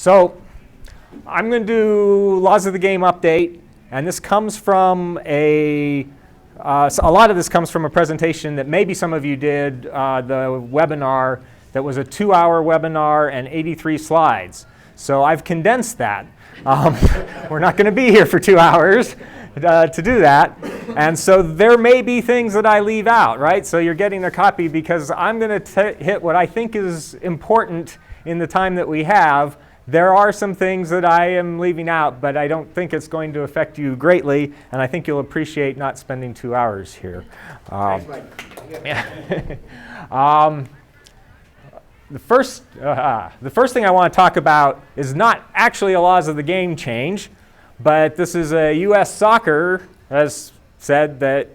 So I'm going to do Laws of the Game update, and this comes from a lot of this comes from a presentation that maybe some of you did, the webinar that was a 2-hour webinar and 83 slides. So I've condensed that. We're not going to be here for 2 hours to do that. And so there may be things that I leave out, right? So you're getting a copy because I'm going to hit what I think is important in the time that we have. There are some things that I am leaving out, but I don't think it's going to affect you greatly, and I think you'll appreciate not spending 2 hours here. Thanks, Mike. The first thing I want to talk about is not actually a Laws of the Game change, but this is a U.S. Soccer has said that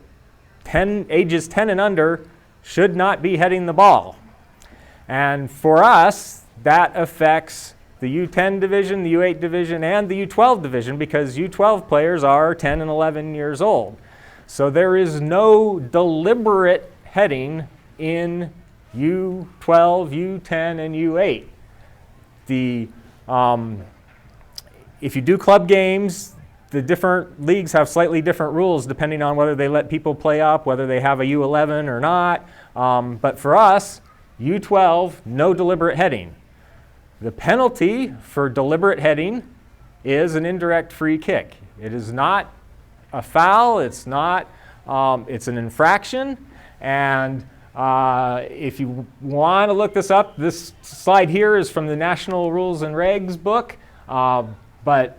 ages 10 and under should not be heading the ball. And for us, that affects the U10 division, the U8 division, and the U12 division, because U12 players are 10 and 11 years old. So there is no deliberate heading in U12, U10, and U8. If you do club games, the different leagues have slightly different rules depending on whether they let people play up, whether they have a U11 or not. But for us, U12, no deliberate heading. The penalty for deliberate heading is an indirect free kick. It is not a foul. It's not. It's an infraction. And if you want to look this up, this slide here is from the National Rules and Regs book. But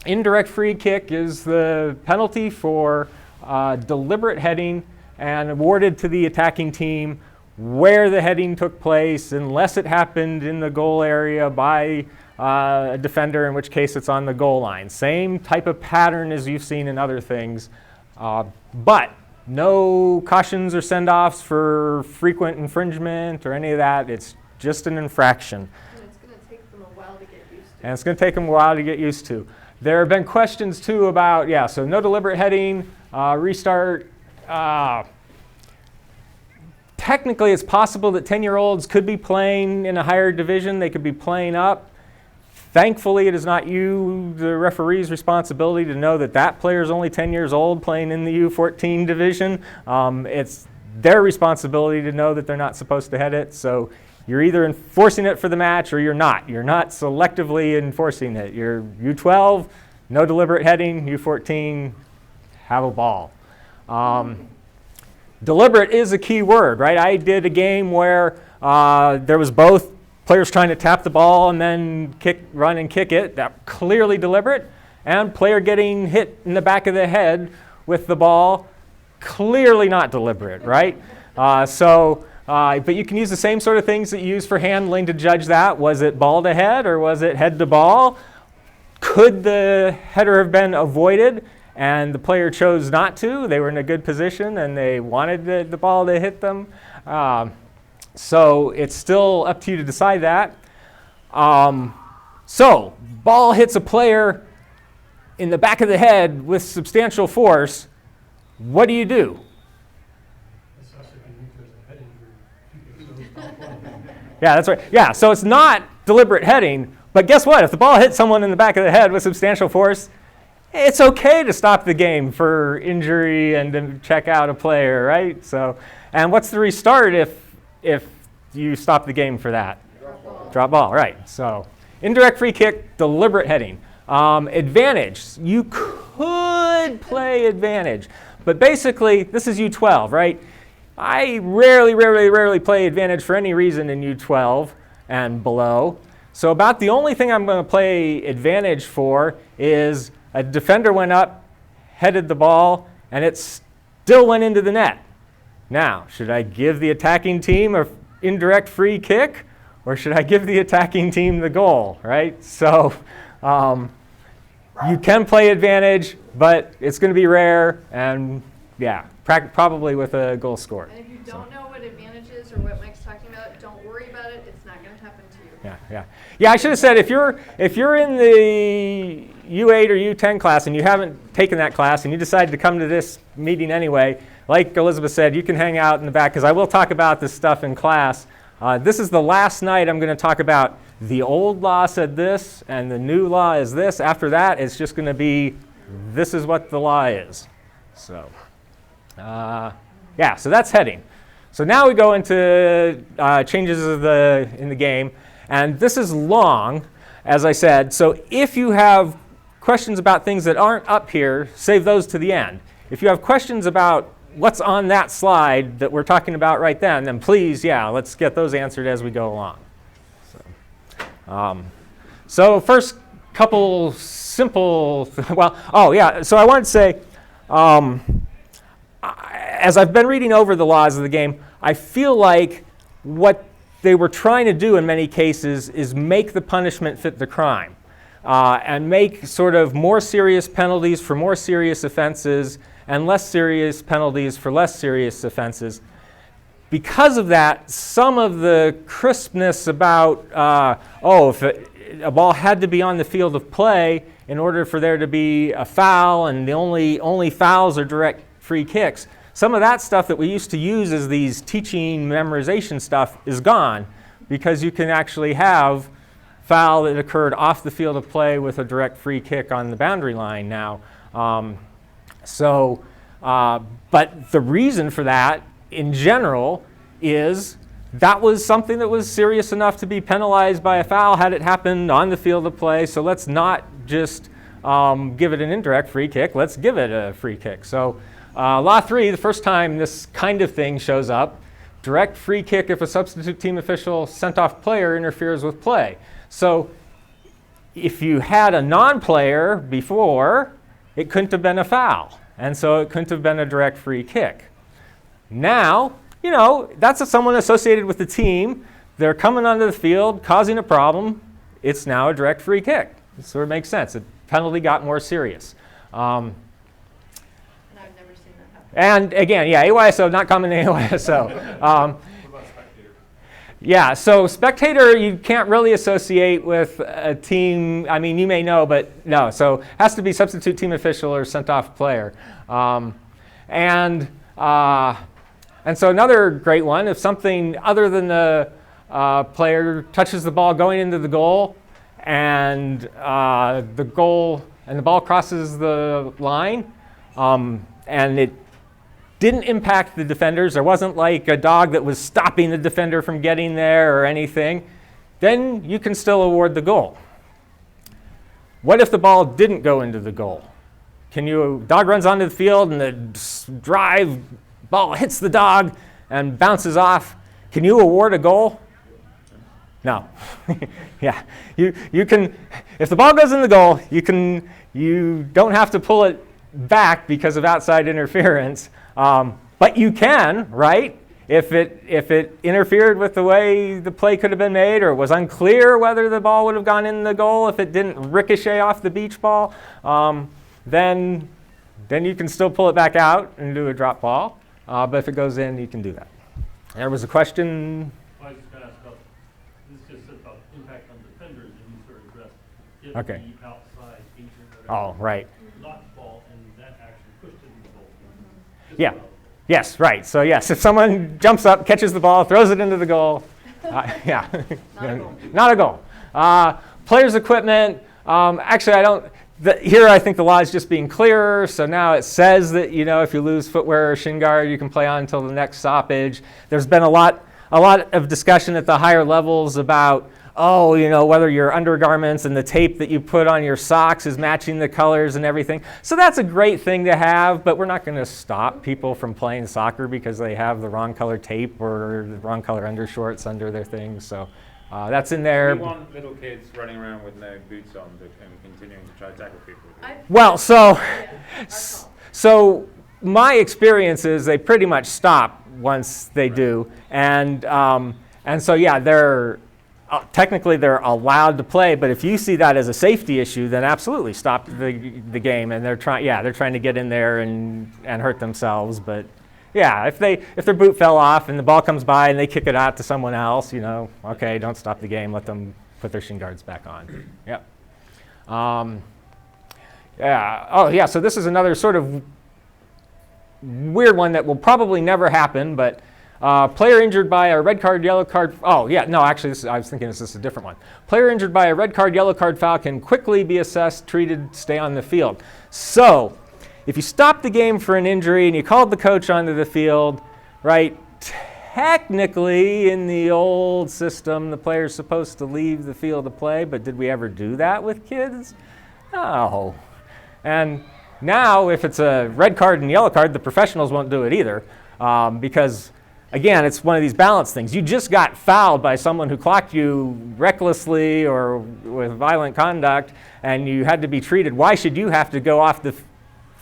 indirect free kick is the penalty for deliberate heading and awarded to the attacking team where the heading took place, unless it happened in the goal area by a defender, in which case it's on the goal line. Same type of pattern as you've seen in other things, but no cautions or send-offs for frequent infringement or any of that. It's just an infraction. And it's going to take them a while to get used to. And it's going to take them a while to get used to. There have been questions too about, so no deliberate heading, restart. Technically, it's possible that 10-year-olds could be playing in a higher division. They could be playing up. Thankfully, it is not the referee's responsibility to know that that player is only 10 years old playing in the U14 division. It's their responsibility to know that they're not supposed to head it. So you're either enforcing it for the match or you're not. You're not selectively enforcing it. You're U12, no deliberate heading. U14, have a ball. Deliberate is a key word, right? I did a game where there was both players trying to tap the ball and then run and kick it. That clearly deliberate. And player getting hit in the back of the head with the ball, clearly not deliberate, right? But you can use the same sort of things that you use for handling to judge that. Was it ball to head or was it head to ball? Could the header have been avoided and the player chose not to? They were in a good position and they wanted the ball to hit them. So it's still up to you to decide that. So ball hits a player in the back of the head with substantial force. What do you do? Yeah, that's right. Yeah, so it's not deliberate heading, but guess what? If the ball hits someone in the back of the head with substantial force, it's okay to stop the game for injury and to check out a player, right? So, and what's the restart if you stop the game for that? Drop ball, right. So indirect free kick, deliberate heading. Advantage, you could play advantage, but basically this is U12, right? I rarely play advantage for any reason in U12 and below. So about the only thing I'm going to play advantage for is a defender went up, headed the ball, and it still went into the net. Now, should I give the attacking team an indirect free kick, or should I give the attacking team the goal, right? So you can play advantage, but it's going to be rare, and probably with a goal scored. And if you don't know what advantage is or what Mike's talking about, don't worry about it. It's not going to happen to you. Yeah, I should have said if you're in the U8 or U10 class and you haven't taken that class and you decide to come to this meeting anyway, like Elizabeth said, you can hang out in the back because I will talk about this stuff in class. This is the last night I'm going to talk about the old law said this and the new law is this. After that, it's just going to be this is what the law is. So, yeah, so that's heading. So now we go into changes in the game. And this is long, as I said. So if you have questions about things that aren't up here, save those to the end. If you have questions about what's on that slide that we're talking about right then please, yeah, let's get those answered as we go along. So first couple simple, well, oh yeah, so I wanted to say, as I've been reading over the laws of the game, I feel like what they were trying to do in many cases is make the punishment fit the crime and make sort of more serious penalties for more serious offenses and less serious penalties for less serious offenses. Because of that, some of the crispness about, if a ball had to be on the field of play in order for there to be a foul, and the only fouls are direct free kicks, some of that stuff that we used to use as these teaching memorization stuff is gone, because you can actually have foul that occurred off the field of play with a direct free kick on the boundary line now. But the reason for that in general is that was something that was serious enough to be penalized by a foul had it happened on the field of play. So let's not just give it an indirect free kick, let's give it a free kick. So Law 3, the first time this kind of thing shows up, direct free kick if a substitute team official sent off player interferes with play. So if you had a non-player before, it couldn't have been a foul. And so it couldn't have been a direct free kick. Now, that's someone associated with the team. They're coming onto the field, causing a problem. It's now a direct free kick. It sort of makes sense. The penalty got more serious. And I've never seen that happen. And again, yeah, AYSO, not common in AYSO. Yeah, so spectator you can't really associate with a team. I mean, you may know, but no. So it has to be substitute team official or sent off player. And so another great one, if something other than the player touches the ball going into the goal, and the ball crosses the line, and it didn't impact the defenders. There wasn't like a dog that was stopping the defender from getting there or anything. Then you can still award the goal. What if the ball didn't go into the goal? Dog runs onto the field and the ball hits the dog and bounces off. Can you award a goal? No. Yeah. You can, if the ball goes in the goal, you don't have to pull it back because of outside interference. But you can, right? If it interfered with the way the play could have been made, or it was unclear whether the ball would have gone in the goal if it didn't ricochet off the beach ball, then you can still pull it back out and do a drop ball. But if it goes in, you can do that. There was a question. I was just going to ask about, this just said about impact on defenders, and you sort of addressed if Okay. the outside feature Oh, right. knocked the ball and that actually pushed it in the goal. Yeah. Yes, right. So yes, if someone jumps up, catches the ball, throws it into the goal, yeah, not a goal. Players' equipment. Actually, here I think the law is just being clearer. So now it says that if you lose footwear or shin guard, you can play on until the next stoppage. There's been a lot of discussion at the higher levels about whether your undergarments and the tape that you put on your socks is matching the colors and everything. So that's a great thing to have, but we're not going to stop people from playing soccer because they have the wrong color tape or the wrong color undershorts under their things. So that's in there. We want little kids running around with no boots on and continuing to try to tackle people. Well, so my experience is they pretty much stop once they do. And so, yeah, technically they're allowed to play, but if you see that as a safety issue, then absolutely stop the game. And they're trying to get in there and hurt themselves. But yeah, if their boot fell off and the ball comes by and they kick it out to someone else, okay, don't stop the game. Let them put their shin guards back on. Yep. Yeah. Oh, yeah. So this is another sort of weird one that will probably never happen, but Player injured by a red card, yellow card. Oh, yeah, no, actually, I was thinking this is a different one. Player injured by a red card, yellow card foul can quickly be assessed, treated, stay on the field. So, if you stop the game for an injury and you called the coach onto the field, right, technically in the old system, the player's supposed to leave the field to play, but did we ever do that with kids? No. And now, if it's a red card and yellow card, the professionals won't do it either because, again, it's one of these balance things. You just got fouled by someone who clocked you recklessly or with violent conduct, and you had to be treated. Why should you have to go off the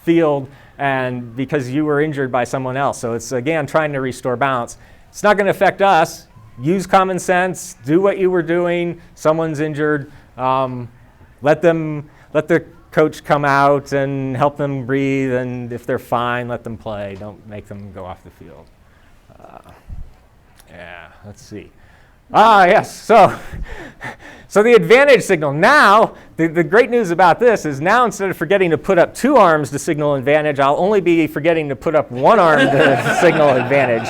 field and because you were injured by someone else? So it's, again, trying to restore balance. It's not going to affect us. Use common sense. Do what you were doing. Someone's injured. Let the coach come out and help them breathe, and if they're fine, let them play. Don't make them go off the field. Yeah, let's see. Yes, so the advantage signal. Now, the great news about this is now instead of forgetting to put up 2 arms to signal advantage, I'll only be forgetting to put up 1 arm to signal advantage.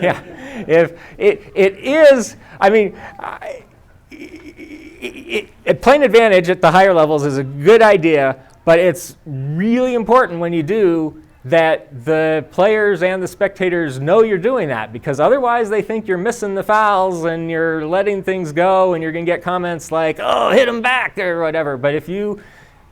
Yeah, if it is, I mean, playing advantage at the higher levels is a good idea, but it's really important when you do that the players and the spectators know you're doing that, because otherwise they think you're missing the fouls and you're letting things go and you're going to get comments like, oh, hit him back or whatever. But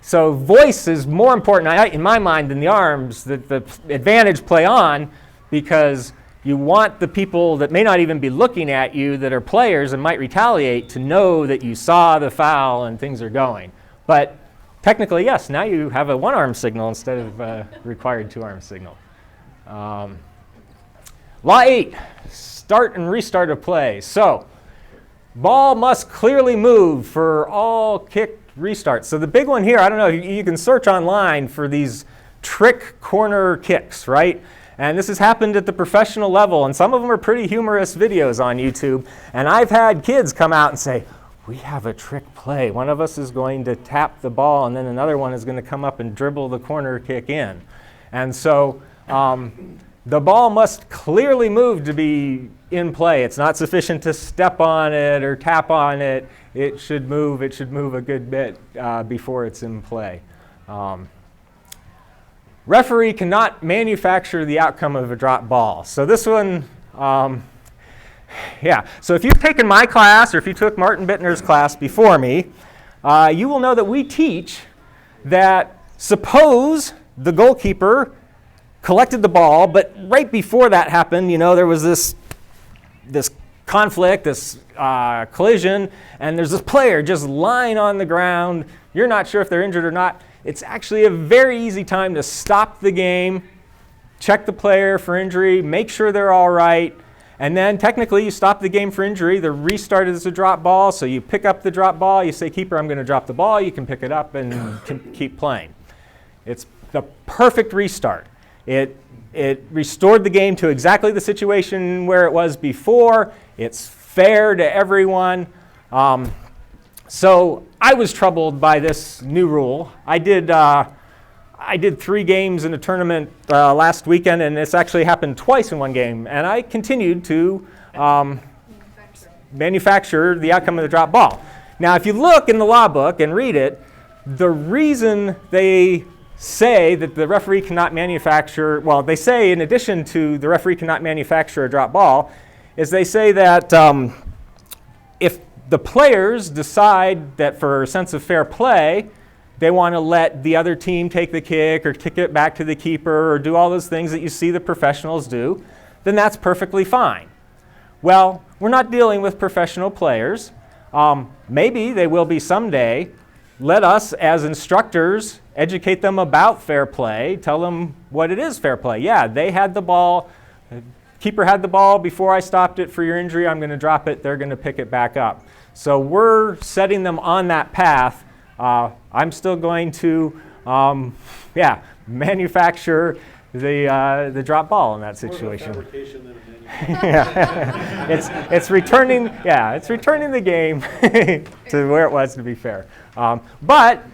so voice is more important in my mind than the arms, that the advantage play on, because you want the people that may not even be looking at you that are players and might retaliate to know that you saw the foul and things are going. But technically, yes, now you have a 1-arm signal instead of a required 2-arm signal. Law 8, start and restart a play. So, ball must clearly move for all kick restarts. So the big one here, I don't know, you can search online for these trick corner kicks, right? And this has happened at the professional level, and some of them are pretty humorous videos on YouTube. And I've had kids come out and say, we have a trick play. One of us is going to tap the ball, and then another one is going to come up and dribble the corner kick in. And so the ball must clearly move to be in play. It's not sufficient to step on it or tap on it. It should move a good bit before it's in play. Referee cannot manufacture the outcome of a drop ball. So this one, yeah. So if you've taken my class or if you took Martin Bittner's class before me, you will know that we teach that suppose the goalkeeper collected the ball, but right before that happened, there was this conflict, this collision, and there's this player just lying on the ground. You're not sure if they're injured or not. It's actually a very easy time to stop the game, check the player for injury, make sure they're all right, and then technically you stop the game for injury. The restart is a drop ball, so you pick up the drop ball, you say, keeper, I'm going to drop the ball, you can pick it up and keep playing. It's the perfect restart. It restored the game to exactly the situation where it was before. It's fair to everyone. So I was troubled by this new rule. I did 3 games in a tournament last weekend, and it's actually happened twice in one game. And I continued to manufacture the outcome of the drop ball. Now, if you look in the law book and read it, the reason they say that the referee cannot manufacture, well, they say in addition to the referee cannot manufacture a drop ball, is they say that if the players decide that for a sense of fair play, they want to let the other team take the kick or kick it back to the keeper or do all those things that you see the professionals do, then that's perfectly fine. Well, we're not dealing with professional players. Maybe they will be someday. Let us, as instructors, educate them about fair play, tell them what it is fair play. Yeah, they had the ball, the keeper had the ball before I stopped it for your injury, I'm going to drop it, they're going to pick it back up. So we're setting them on that path. I'm still going to, manufacture the drop ball in that situation. More of a fabrication than a manufacturing. Yeah. it's returning the game to where it was, to be fair. But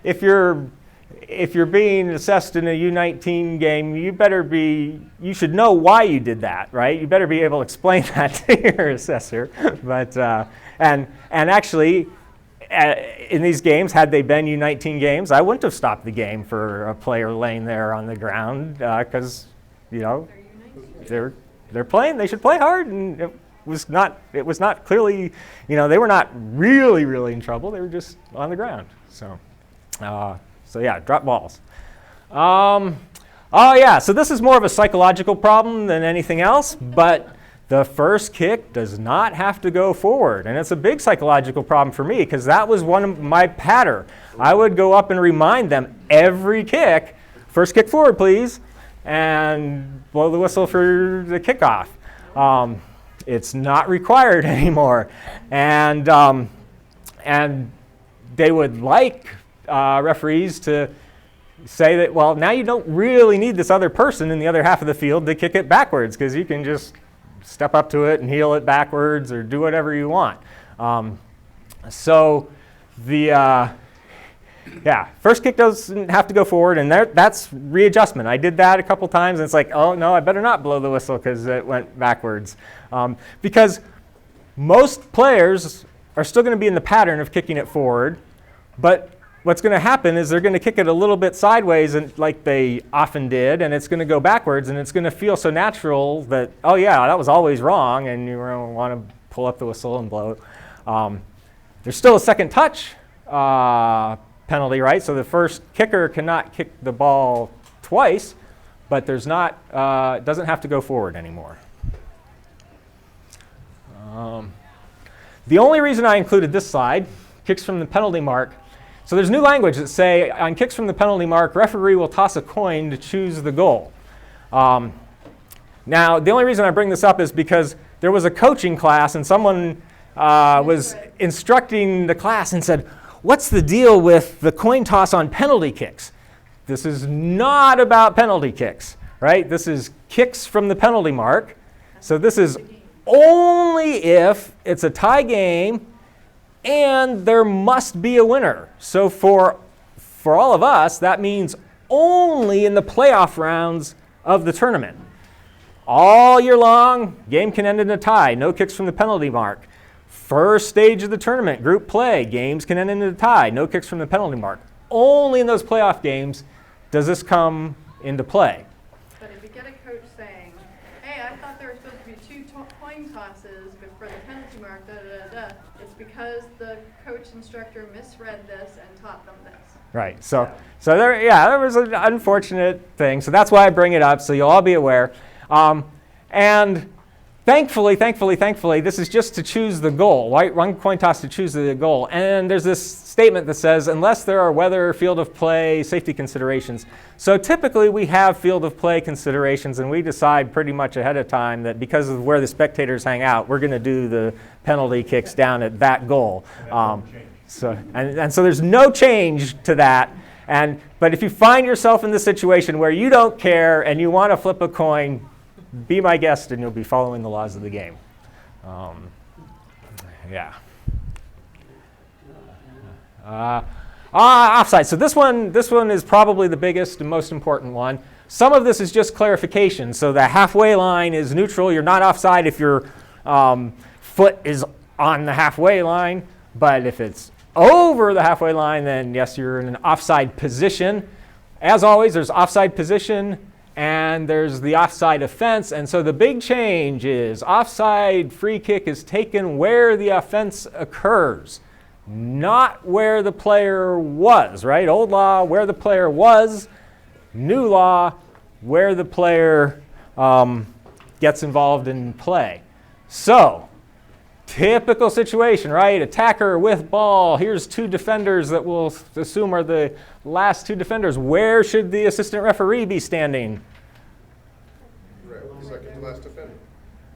if you're if you're being assessed in a U19 game, you should know why you did that, right? You better be able to explain that to your assessor. But and actually, in these games, had they been U19 games, I wouldn't have stopped the game for a player laying there on the ground because they're playing. They should play hard, and it was not clearly, they were not really in trouble. They were just on the ground. So yeah, drop balls. So this is more of a psychological problem than anything else, but the first kick does not have to go forward. And it's a big psychological problem for me because that was one of my patter. I would go up and remind them every kick, first kick forward, please, and blow the whistle for the kickoff. It's not required anymore. And they would like referees to say that, well, now you don't really need this other person in the other half of the field to kick it backwards because you can just step up to it and heel it backwards or do whatever you want. So the first kick doesn't have to go forward, and that's readjustment. I did that a couple times, and it's like, oh no, I better not blow the whistle because it went backwards. Because most players are still going to be in the pattern of kicking it forward, but what's going to happen is they're going to kick it a little bit sideways, and like they often did, and it's going to go backwards, and it's going to feel so natural that, oh yeah, that was always wrong, and you're going to want to pull up the whistle and blow it. There's still a second touch penalty, right? So the first kicker cannot kick the ball twice, but there's not, it doesn't have to go forward anymore. The only reason I included this slide, kicks from the penalty mark. So there's new language that say on kicks from the penalty mark, referee will toss a coin to choose the goal. Now, the only reason I bring this up is because there was a coaching class and someone was instructing the class and said, what's the deal with the coin toss on penalty kicks? This is not about penalty kicks, right? This is kicks from the penalty mark. So this is only if it's a tie game and there must be a winner. So for all of us, that means only in the playoff rounds of the tournament. All year long, game can end in a tie, no kicks from the penalty mark. First stage of the tournament, group play, games can end in a tie, no kicks from the penalty mark. Only in those playoff games does this come into play. But if you get a coach saying, hey, I thought there were supposed to be two coin tosses before the penalty mark, it's because the coach instructor misread this and taught them this. Right, so there was an unfortunate thing. So that's why I bring it up, so you'll all be aware. And thankfully, this is just to choose the goal, right? One coin toss to choose the goal. And there's this statement that says, unless there are weather, field of play, safety considerations. So typically we have field of play considerations, and we decide pretty much ahead of time that because of where the spectators hang out, we're going to do the penalty kicks down at that goal. So there's no change to that. But if you find yourself in the situation where you don't care and you want to flip a coin, be my guest and you'll be following the laws of the game. Offside. So this one is probably the biggest and most important one. Some of this is just clarification. So the halfway line is neutral. You're not offside if your foot is on the halfway line. But if it's over the halfway line, then yes, you're in an offside position. As always, there's offside position and there's the offside offense. And so the big change is offside free kick is taken where the offense occurs, not where the player was, right? Old law, where the player was. New law, where the player gets involved in play. So, typical situation, right? Attacker with ball. Here's two defenders that we'll assume are the last two defenders. Where should the assistant referee be standing? Right, second to last defender.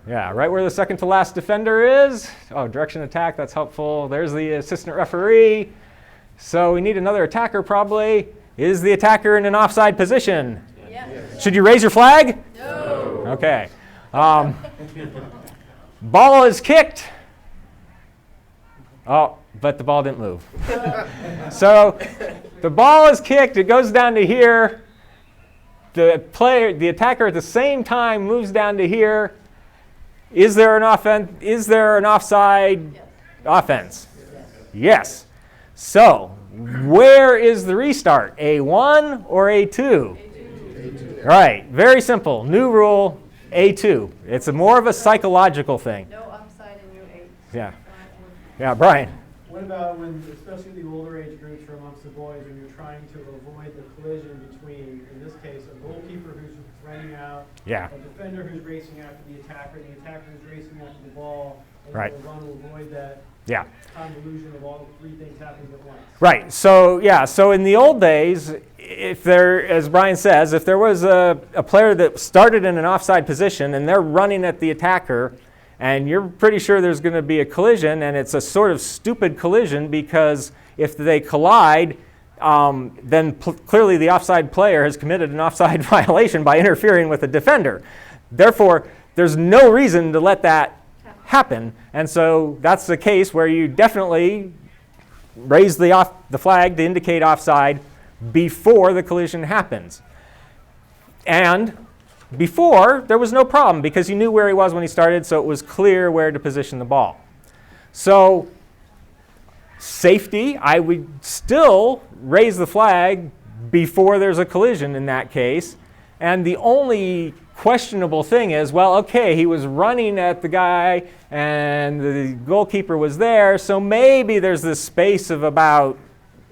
Yeah, right where the second to last defender is. Oh, direction attack, that's helpful. There's the assistant referee. So we need another attacker probably. Is the attacker in an offside position? Yes. Should you raise your flag? No. Okay. Ball is kicked. Oh, but the ball didn't move. So The ball is kicked, it goes down to here. The attacker at the same time moves down to here. Is there an offside Yes. offense? Yes. So, where is the restart? A1 or A2? A2. Right, very simple. New rule, A2. It's more of a psychological thing. No offside in U8. Yeah. Yeah, Brian. What about when, especially the older age groups or amongst the boys, when you're trying to avoid the collision between, in this case, a goalkeeper who's running out, Yeah. a defender who's racing after the attacker who's racing after the ball, and Right. you want to avoid that Yeah. convolution of all three things happening at once. Right. So yeah. So in the old days, if there, as Brian says, if there was a player that started in an offside position and they're running at the attacker, and you're pretty sure there's going to be a collision, and it's a sort of stupid collision because if they collide, then clearly the offside player has committed an offside violation by interfering with the defender. Therefore, there's no reason to let that happen, and so that's the case where you definitely raise the flag to indicate offside before the collision happens. And before, there was no problem because he knew where he was when he started, so it was clear where to position the ball. So safety, I would still raise the flag before there's a collision in that case. And the only questionable thing is, well, okay, he was running at the guy and the goalkeeper was there, so maybe there's this space of about,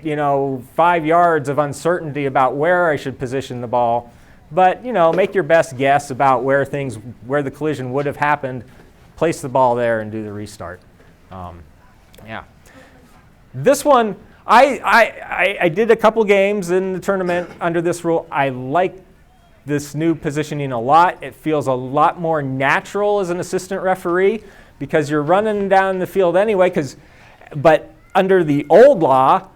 5 yards of uncertainty about where I should position the ball. But, make your best guess about where the collision would have happened, place the ball there and do the restart. Yeah. This one, I did a couple games in the tournament under this rule. I like this new positioning a lot. It feels a lot more natural as an assistant referee because you're running down the field anyway. But under the old law,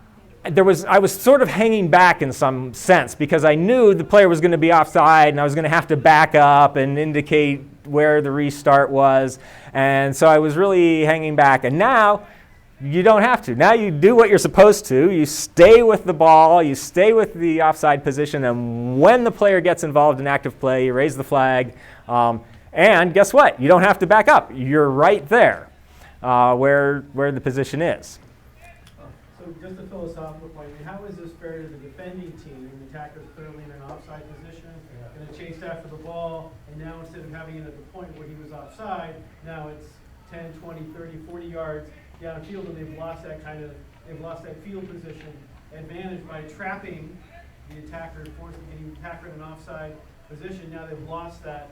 I was sort of hanging back in some sense because I knew the player was going to be offside and I was going to have to back up and indicate where the restart was. And so I was really hanging back. And now you don't have to. Now you do what you're supposed to. You stay with the ball, you stay with the offside position, and when the player gets involved in active play, you raise the flag. And guess what? You don't have to back up. You're right there where the position is. So just a philosophical point, how is this fair to the defending team? The attacker's clearly in an offside position, going to chase after the ball, and now instead of having it at the point where he was offside, now it's 10, 20, 30, 40 yards downfield, and they've lost that field position advantage by trapping the attacker, forcing the attacker in an offside position. Now they've lost that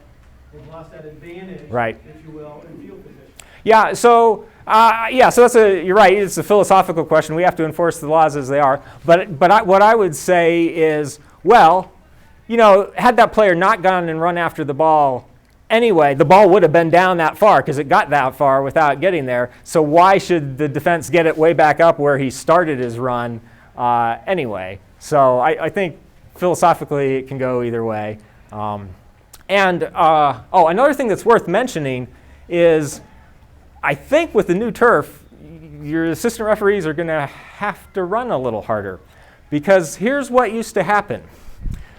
advantage, right, if you will, in field position. Yeah, so you're right. It's a philosophical question. We have to enforce the laws as they are. But what I would say is, well, had that player not gone and run after the ball anyway, the ball would have been down that far because it got that far without getting there. So why should the defense get it way back up where he started his run anyway? So I think philosophically it can go either way. Another thing that's worth mentioning is I think with the new turf, your assistant referees are going to have to run a little harder because here's what used to happen.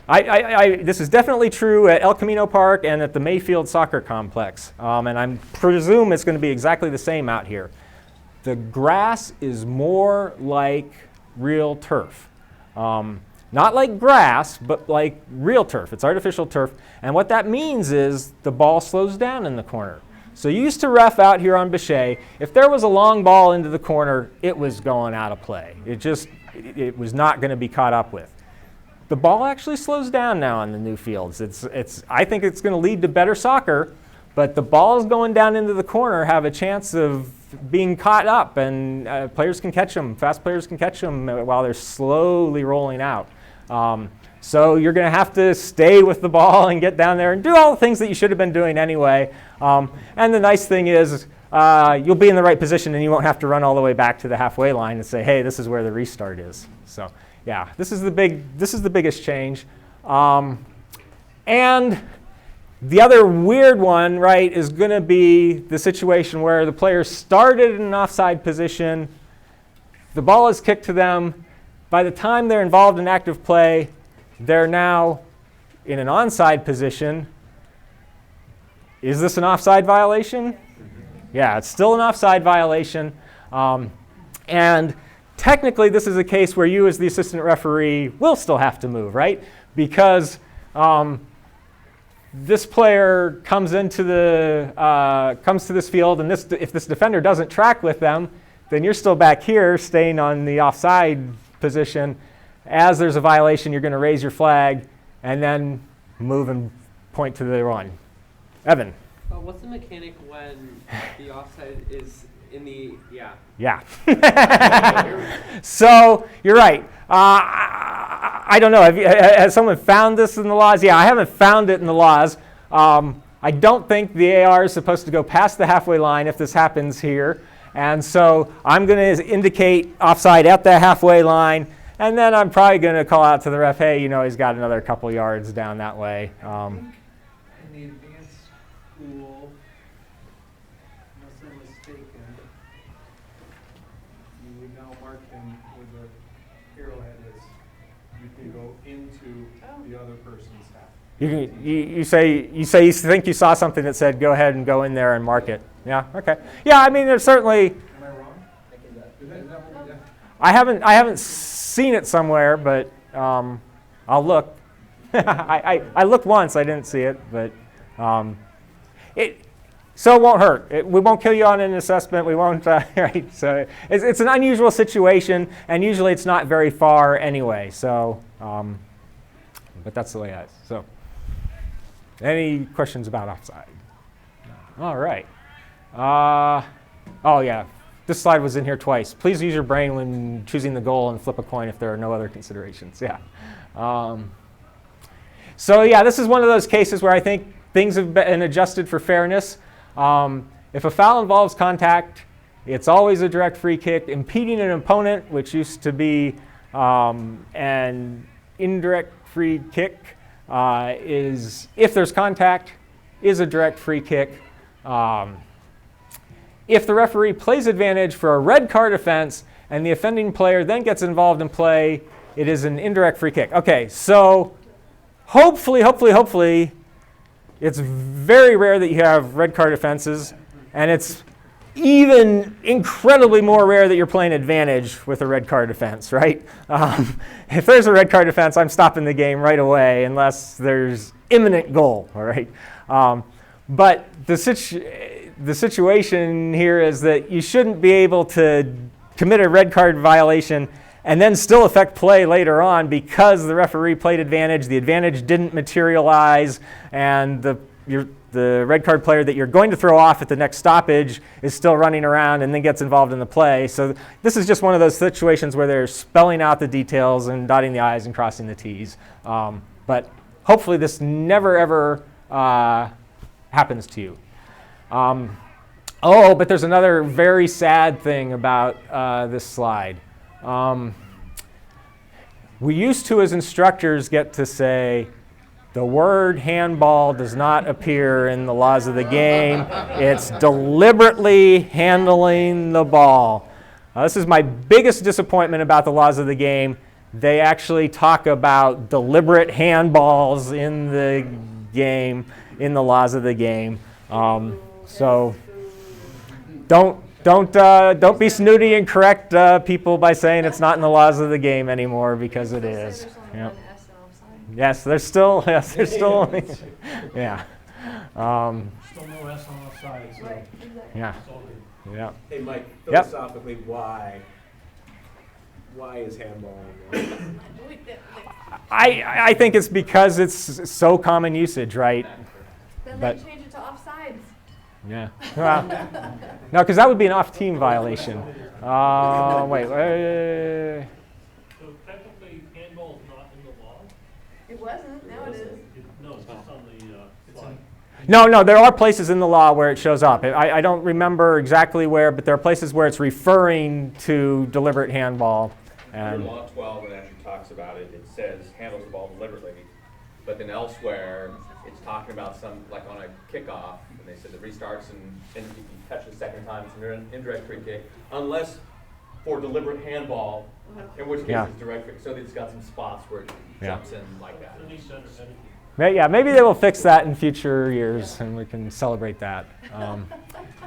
This is definitely true at El Camino Park and at the Mayfield Soccer Complex, and I presume it's going to be exactly the same out here. The grass is more like real turf. Not like grass, but like real turf. It's artificial turf, and what that means is the ball slows down in the corner. So you used to ref out here on Bechet. If there was a long ball into the corner, it was going out of play. It was not going to be caught up with. The ball actually slows down now on the new fields. I think it's going to lead to better soccer, but the balls going down into the corner have a chance of being caught up, and players can catch them. Fast players can catch them while they're slowly rolling out. So you're going to have to stay with the ball and get down there and do all the things that you should have been doing anyway. And the nice thing is you'll be in the right position and you won't have to run all the way back to the halfway line and say, hey, this is where the restart is. So yeah, this is the biggest change. And the other weird one, right, is going to be the situation where the player started in an offside position, the ball is kicked to them, by the time they're involved in active play, they're now in an onside position. Is this an offside violation? Yeah, it's still an offside violation. And technically, this is a case where you as the assistant referee will still have to move, right? Because this player comes to this field, and if this defender doesn't track with them, then you're still back here staying on the offside position. As there's a violation, you're going to raise your flag and then move and point to the run. Evan. What's the mechanic when the offside is in the, Yeah. So you're right. I don't know. Has someone found this in the laws? Yeah, I haven't found it in the laws. I don't think the AR is supposed to go past the halfway line if this happens here. And so I'm going to indicate offside at the halfway line. And then I'm probably going to call out to the ref, hey, he's got another couple yards down that way. In the advanced school, unless I'm mistaken, you would now mark him where the arrowhead is. You can go into the other person's half. You think you saw something that said go ahead and go in there and mark it. Yeah. Okay. Yeah. I mean, there's certainly. Am I wrong? Is that what we did? I haven't seen it somewhere, but I'll look. I looked once. I didn't see it, but it won't hurt. We won't kill you on an assessment. We won't. Right. So it's an unusual situation, and usually it's not very far anyway. So, but that's the way it is. So, any questions about offside? All right. Oh yeah. This slide was in here twice. Please use your brain when choosing the goal and flip a coin if there are no other considerations. Yeah. So yeah, this is one of those cases where I think things have been adjusted for fairness. If a foul involves contact, it's always a direct free kick. Impeding an opponent, which used to be an indirect free kick, is if there's contact, is a direct free kick. If the referee plays advantage for a red card offense and the offending player then gets involved in play, it is an indirect free kick. Okay, so hopefully, it's very rare that you have red card offenses, and it's even incredibly more rare that you're playing advantage with a red card offense, right? If there's a red card offense, I'm stopping the game right away unless there's imminent goal, all right? But the situation here is that you shouldn't be able to commit a red card violation and then still affect play later on because the referee played advantage, the advantage didn't materialize, and the red card player that you're going to throw off at the next stoppage is still running around and then gets involved in the play. So this is just one of those situations where they're spelling out the details and dotting the I's and crossing the T's. But hopefully this never, ever happens to you. But there's another very sad thing about this slide. We used to, as instructors, get to say, the word handball does not appear in the laws of the game. It's deliberately handling the ball. This is my biggest disappointment about the laws of the game. They actually talk about deliberate handballs in the game, in the laws of the game. So don't be snooty and correct people by saying it's not in the laws of the game anymore, because it is. Yep. Yes, there's still yeah. Still no S on offside. So. Right, exactly. Yeah. Yeah. Hey, Mike, Yep. philosophically, why is handball? I think it's because it's so common usage, right? Then But- they change it to offsides. Yeah. Well, no, because that would be an off-team violation. Wait. So technically, handball's not in the law? It wasn't, now it is. No, it's just on the slide. No, there are places in the law where it shows up. I don't remember exactly where, but there are places where it's referring to deliberate handball. Under And Law 12, when it actually talks about it, it says handles the ball deliberately. But then elsewhere, it's talking about some, like on a kickoff, and they said the restarts and if you touch the second time, it's an indirect free kick, unless for deliberate handball, in which case Yeah. it's direct free. So it's got some spots where it Yeah. jumps in like that. It needs to understand it. Yeah, maybe they will fix that in future years, and we can celebrate that.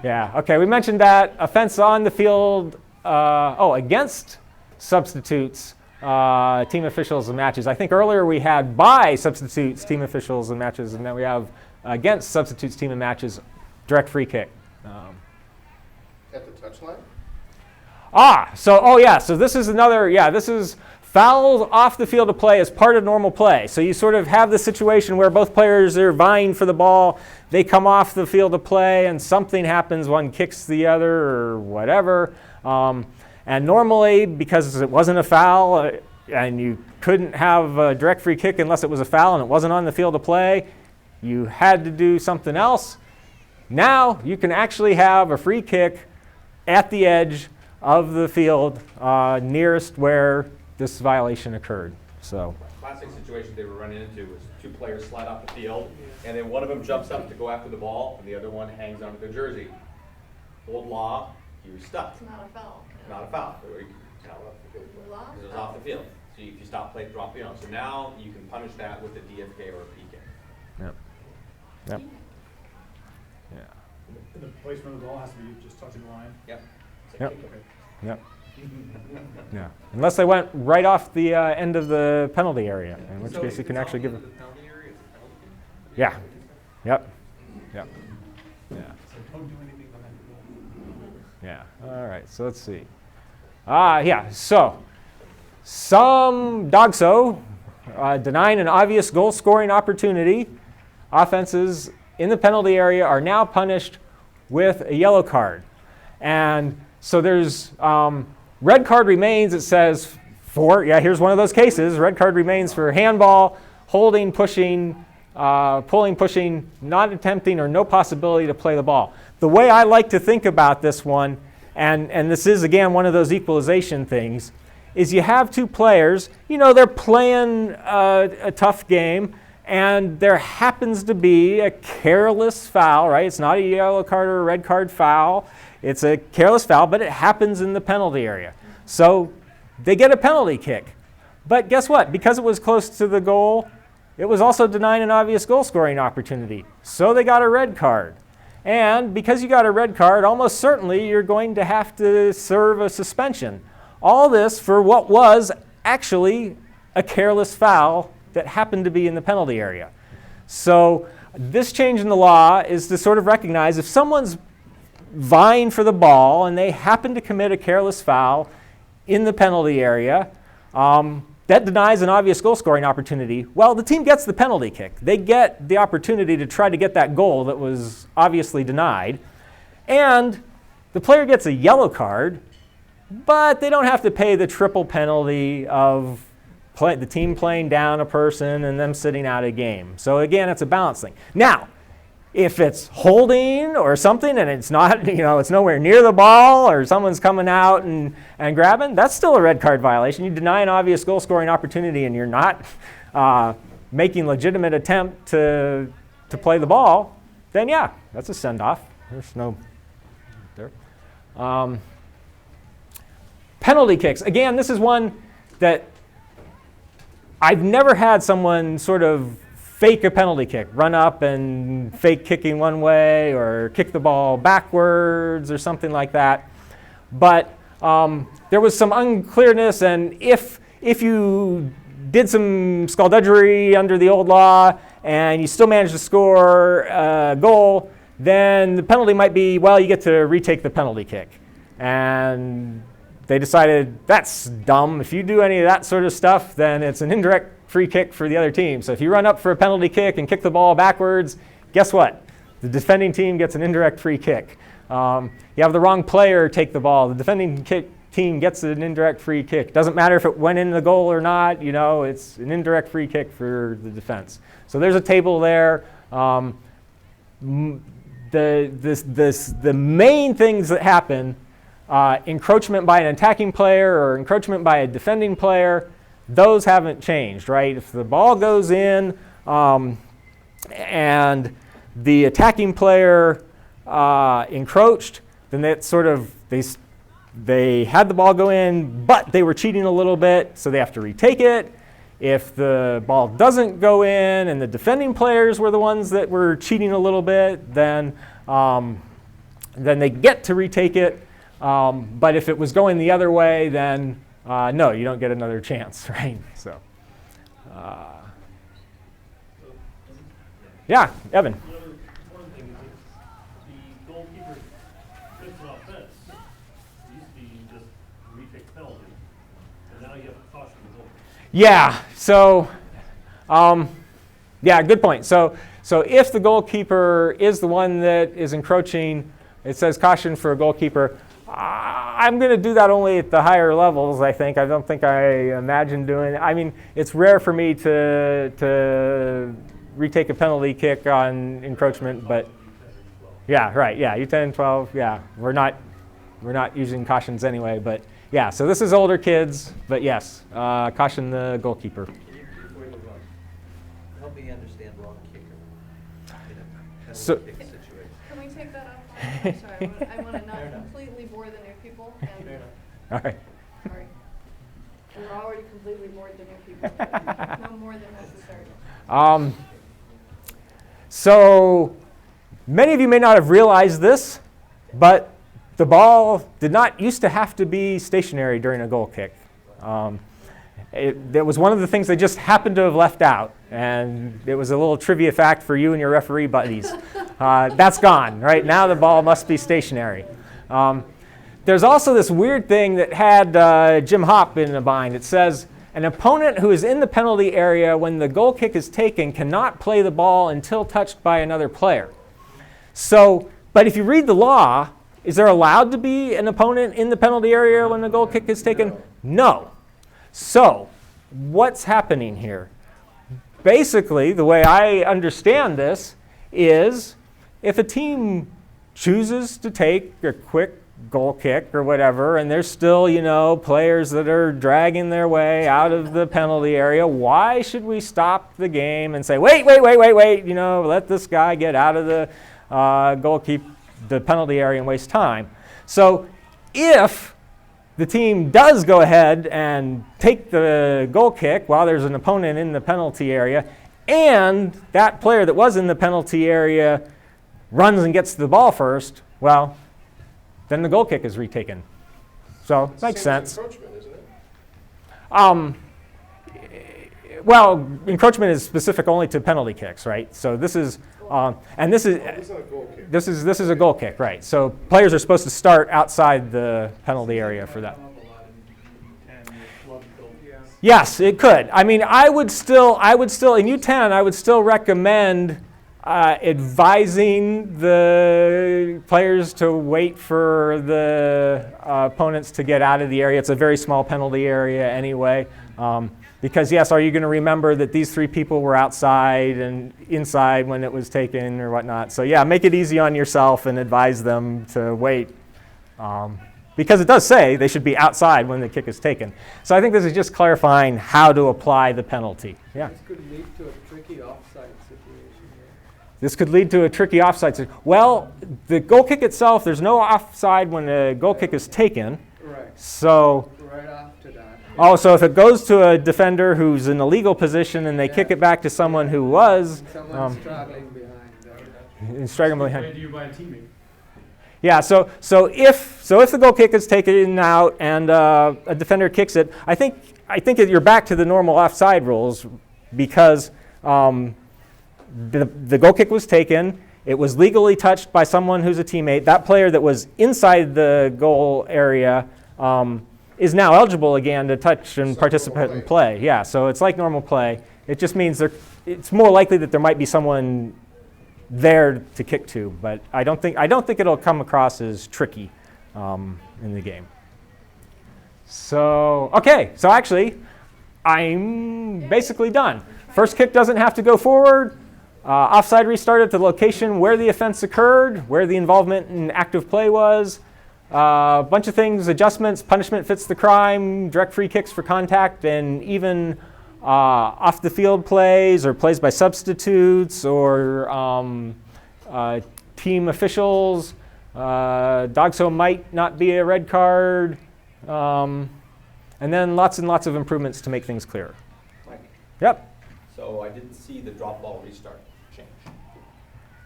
Yeah, okay, we mentioned that. Offense on the field, against substitutes, team officials and matches. I think earlier we had by substitutes, team officials and matches, and then we have against substitutes, team and matches, direct free kick. At the touchline? So this is another, this is fouls off the field of play as part of normal play. So you sort of have the situation where both players are vying for the ball, they come off the field of play and something happens, one kicks the other or whatever. And normally, because it wasn't a foul and you couldn't have a direct free kick unless it was a foul and it wasn't on the field of play, you had to do something else. Now you can actually have a free kick at the edge of the field nearest where this violation occurred. So, Classic situation they were running into was two players slide off the field, and then one of them jumps up to go after the ball, and the other one hangs onto their jersey. Old law, you were stuck. It's not a foul. Not a foul. Law? Because it was off the field. So if you stop play, drop the on. So now you can punish that with a DFK or a PK. yep. Yep. Yeah. And the placement of the ball has to be just touching the line. Yep. Yep. Yep. Yeah. Unless they went right off the end of the penalty area, in which case you can actually give them. Yeah. Yep. Yep. Yeah. So don't do anything behind the goal. Yeah. All right. So let's see. So some DOGSO denying an obvious goal scoring opportunity. Offenses in the penalty area are now punished with a yellow card. And so there's red card remains, it says here's one of those cases. Red card remains for handball, holding, pushing, pulling, pushing, not attempting or no possibility to play the ball. The way I like to think about this one, and this is again one of those equalization things, is you have two players, they're playing a tough game, and there happens to be a careless foul, right? It's not a yellow card or a red card foul. It's a careless foul, but it happens in the penalty area. So they get a penalty kick. But guess what? Because it was close to the goal, it was also denying an obvious goal scoring opportunity. So they got a red card. And because you got a red card, almost certainly you're going to have to serve a suspension. All this for what was actually a careless foul that happened to be in the penalty area. So this change in the law is to sort of recognize if someone's vying for the ball and they happen to commit a careless foul in the penalty area, that denies an obvious goal scoring opportunity. Well, the team gets the penalty kick. They get the opportunity to try to get that goal that was obviously denied. And the player gets a yellow card, but they don't have to pay the triple penalty of the team playing down a person and them sitting out a game. So again, it's a balance thing. Now, if it's holding or something and it's not, it's nowhere near the ball or someone's coming out and grabbing, that's still a red card violation. You deny an obvious goal scoring opportunity and you're not making legitimate attempt to play the ball, then yeah, that's a send-off. There's no there. Penalty kicks. Again, this is one that I've never had someone sort of fake a penalty kick, run up and fake kicking one way or kick the ball backwards or something like that. But there was some unclearness, and if you did some skullduggery under the old law and you still managed to score a goal, then the penalty might be, well, you get to retake the penalty kick. And they decided that's dumb. If you do any of that sort of stuff, then it's an indirect free kick for the other team. So if you run up for a penalty kick and kick the ball backwards, guess what? The defending team gets an indirect free kick. You have the wrong player take the ball. The defending team gets an indirect free kick. Doesn't matter if it went in the goal or not. It's an indirect free kick for the defense. So there's a table there. The main things that happen, encroachment by an attacking player or encroachment by a defending player, those haven't changed, right? If the ball goes in and the attacking player encroached, then that sort of they had the ball go in, but they were cheating a little bit, so they have to retake it. If the ball doesn't go in and the defending players were the ones that were cheating a little bit, then they get to retake it. But if it was going the other way, then no, you don't get another chance, right? So, yeah, Evan. The other one thing is the goalkeeper trips an offense. It used to be just retake penalty, and now you have to caution the goal. Yeah. So, yeah, good point. So if the goalkeeper is the one that is encroaching, it says caution for a goalkeeper. I'm going to do that only at the higher levels, I think. I don't think I imagine doing it. I mean, it's rare for me to retake a penalty kick on encroachment, but yeah, right, yeah, U10 and 12, yeah. We're not using cautions anyway, but yeah, so this is older kids, but yes, caution the goalkeeper. Before you move on, help me understand wrong kicker in a penalty So- kick situation. Can we take that off? I'm sorry, I want to not completely bore the new people. And, All right. sorry. We're already completely bored the new people. but no more than necessary. So many of you may not have realized this, but the ball did not used to have to be stationary during a goal kick. That was one of the things they just happened to have left out, and it was a little trivia fact for you and your referee buddies. That's gone, right? Now the ball must be stationary. There's also this weird thing that had Jim Hopp in a bind. It says, an opponent who is in the penalty area when the goal kick is taken cannot play the ball until touched by another player. So, but if you read the law, is there allowed to be an opponent in the penalty area when the goal kick is taken? No. So, what's happening here? Basically, the way I understand this is if a team chooses to take a quick goal kick or whatever, and there's still, players that are dragging their way out of the penalty area, why should we stop the game and say, wait, let this guy get out of the the penalty area and waste time? So if the team does go ahead and take the goal kick while there's an opponent in the penalty area, and that player that was in the penalty area runs and gets the ball first, well, then the goal kick is retaken. So, makes sense. Encroachment, isn't it? Well, encroachment is specific only to penalty kicks, right? So this is, and this is, This is not a goal kick. this is a goal kick, right? So players are supposed to start outside the penalty area for that. Yes, it could. I mean, I would still in U10, I would still recommend advising the players to wait for the opponents to get out of the area. It's a very small penalty area anyway. Because yes, are you going to remember that these three people were outside and inside when it was taken or whatnot? So yeah, make it easy on yourself and advise them to wait. Because it does say they should be outside when the kick is taken. So I think this is just clarifying how to apply the penalty. Yeah. This could lead to a tricky offside situation here. This could lead to a tricky offside situation. Well, the goal kick itself, there's no offside when a goal kick is taken. Right. So, Right after that. oh, so if it goes to a defender who's in a legal position and they kick it back to someone who was Someone's straggling behind. struggling behind. Played to you by a teammate. Yeah, so if the goal kick is taken out and a defender kicks it, I think that you're back to the normal offside rules because the goal kick was taken. It was legally touched by someone who's a teammate. That player that was inside the goal area is now eligible again to touch and participate in play. Yeah, so it's like normal play. It just means it's more likely that there might be someone there to kick to, but I don't think it'll come across as tricky in the game. So okay, so actually, I'm basically done. First kick doesn't have to go forward. Offside restart at the location where the offense occurred, where the involvement in active play was. A bunch of things, adjustments, punishment fits the crime, direct free kicks for contact, and even off the field plays or plays by substitutes or team officials. Dogso might not be a red card. And then lots and lots of improvements to make things clearer. Mike, Yep. so I didn't see the drop ball restart change.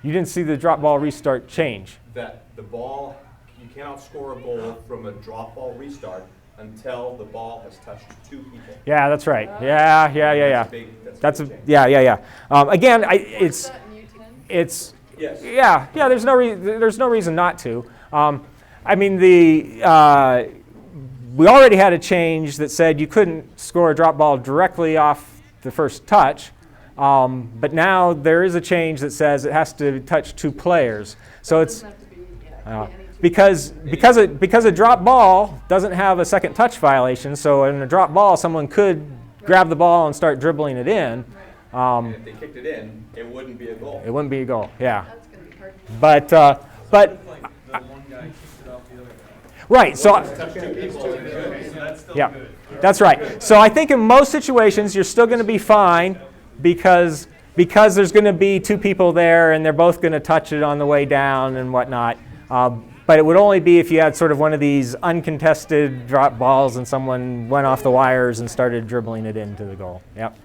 You didn't see the drop ball restart change. That the ball, you cannot score a goal from a drop ball restart until the ball has touched 2 people. Yeah, that's right. Yeah. That's a big change. Yeah. Again, What's that in Utah? it's Yes. yeah. There's no reason not to. I mean, we already had a change that said you couldn't score a drop ball directly off the first touch, but now there is a change that says it has to touch 2 players. So it's Doesn't have to be, yeah, it could be any two. because a drop ball doesn't have a second touch violation. So in a drop ball, someone could grab the ball and start dribbling it in. And if they kicked it in, it wouldn't be a goal. It wouldn't be a goal. Yeah, That's gonna be hard. but Like the one guy kicked it off the other guy. right. So. Touched 2 people, So that's still Yeah, good. that's right. So I think in most situations you're still going to be fine because there's going to be 2 people there and they're both going to touch it on the way down and whatnot. But it would only be if you had sort of one of these uncontested drop balls and someone went off the wires and started dribbling it into the goal. Yep.